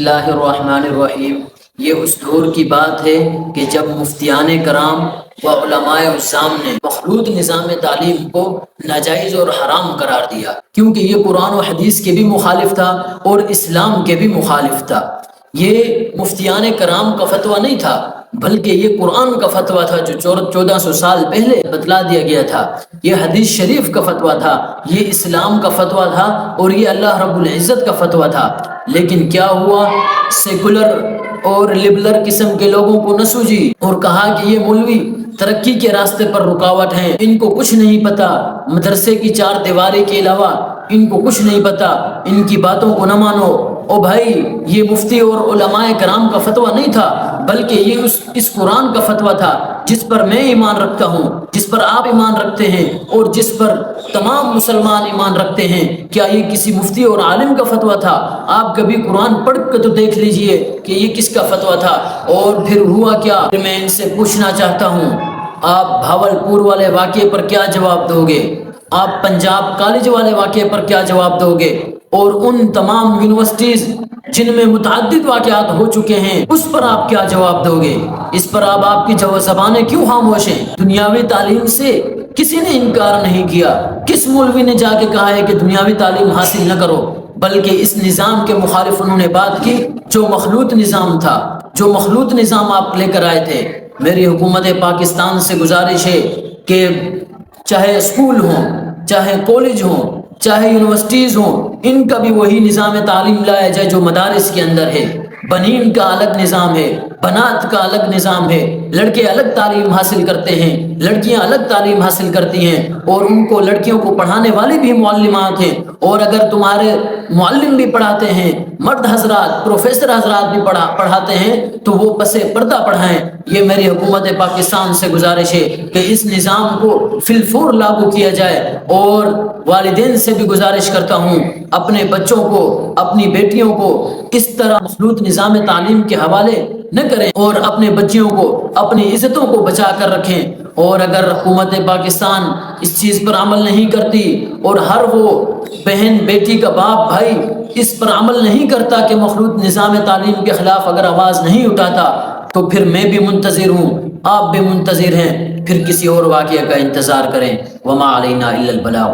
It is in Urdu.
اللہ الرحمن الرحیم۔ یہ اس دور کی بات ہے کہ جب مفتیان کرام و علماء عظام نے مخلوط نظام تعلیم کو ناجائز اور حرام قرار دیا، کیونکہ یہ قرآن و حدیث کے بھی مخالف تھا اور اسلام کے بھی مخالف تھا۔ یہ مفتیان کرام کا فتویٰ نہیں تھا، بلکہ یہ قرآن کا فتویٰ تھا جو 1400 سال پہلے بتلا دیا گیا تھا۔ یہ حدیث شریف کا فتویٰ تھا، یہ اسلام کا فتویٰ تھا اور یہ اللہ رب العزت کا فتویٰ تھا۔ لیکن کیا ہوا، سیکولر اور لبرل قسم کے لوگوں کو نہ سوجی اور کہا کہ یہ مولوی ترقی کے راستے پر رکاوٹ ہیں، ان کو کچھ نہیں پتا، مدرسے کی چار دیواری کے علاوہ ان کو کچھ نہیں پتا، ان کی باتوں کو نہ مانو۔ او بھائی، یہ مفتی اور علماء کرام کا فتویٰ نہیں تھا، بلکہ یہ اس قرآن کا فتویٰ تھا جس پر میں ایمان رکھتا ہوں، جس پر آپ ایمان رکھتے ہیں اور جس پر تمام مسلمان ایمان رکھتے ہیں۔ کیا یہ کسی مفتی اور عالم کا فتویٰ تھا؟ آپ کبھی قرآن پڑھ کے تو دیکھ لیجئے کہ یہ کس کا فتویٰ تھا۔ اور پھر ہوا کیا، میں ان سے پوچھنا چاہتا ہوں، آپ بھاولپور والے واقعے پر کیا جواب دو گے؟ آپ پنجاب کالج والے واقعے پر کیا جواب دو گے؟ اور ان تمام یونیورسٹیز جن میں متعدد واقعات ہو چکے ہیں، اس پر آپ کیا جواب دو گے؟ اس پر آپ کی زبانیں کیوں خاموش ہیں؟ دنیاوی تعلیم سے کسی نے انکار نہیں کیا۔ کس مولوی نے جا کے کہا ہے کہ دنیاوی تعلیم حاصل نہ کرو؟ بلکہ اس نظام کے مخالف انہوں نے بات کی جو مخلوط نظام تھا، جو مخلوط نظام آپ لے کر آئے تھے۔ میری حکومت پاکستان سے گزارش ہے کہ چاہے اسکول ہوں، چاہے کالج ہوں، چاہے یونیورسٹیز ہوں، ان کا بھی وہی نظام تعلیم لایا جائے جو مدارس کے اندر ہے۔ بنین کا الگ نظام ہے، بنات کا الگ نظام ہے، لڑکے الگ تعلیم حاصل کرتے ہیں، لڑکیاں الگ تعلیم حاصل کرتی ہیں، اور ان کو لڑکیوں کو پڑھانے والے بھی معلمات ہیں۔ اور اگر تمہارے معلم بھی پڑھاتے ہیں، مرد حضرات، پروفیسر حضرات بھی پڑھاتے ہیں، تو وہ پس پردہ پڑھائیں۔ یہ میری حکومت پاکستان سے گزارش ہے کہ اس نظام کو فی الفور لاگو کیا جائے۔ اور والدین سے بھی گزارش کرتا ہوں، اپنے بچوں کو، اپنی بیٹیوں کو اس طرح مخلوط نظام تعلیم کے حوالے نہ کریں اور اپنے بچیوں کو، اپنی عزتوں کو بچا کر رکھیں۔ اور اگر حکومت پاکستان اس چیز پر عمل نہیں کرتی اور ہر وہ بہن، بیٹی کا باپ، بھائی اس پر عمل نہیں کرتا کہ مخلوط نظام تعلیم کے خلاف اگر آواز نہیں اٹھاتا، تو پھر میں بھی منتظر ہوں، آپ بھی منتظر ہیں، پھر کسی اور واقعے کا انتظار کریں۔ وما علینا الا البلاغ۔